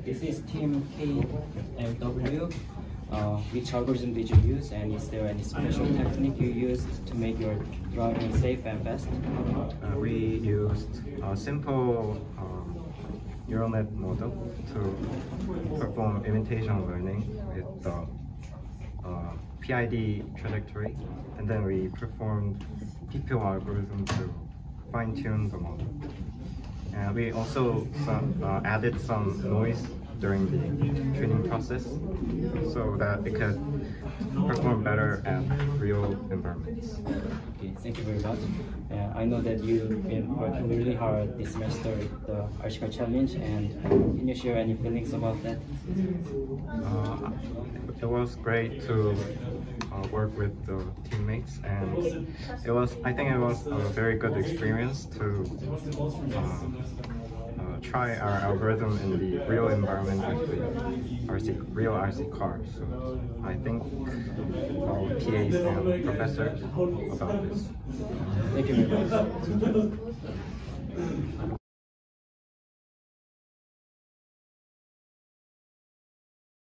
This is Team KMW. Which algorithm did you use, and is there any special technique you used to make your driving safe and fast? We used a simple neural net model to perform imitation learning with the PID trajectory, and then we performed TPO algorithm to fine-tune the model. And we also added some noise during the training process so that it could perform better at real environments. Okay, thank you very much. I know that you've been working really hard this semester with the Archicad Challenge, and can you share any feelings about that? It was great to work with the teammates, and I think it was a very good experience to try our algorithm in the real environment with the real RC cars. So I think our PAs and professors about this. Thank you very much.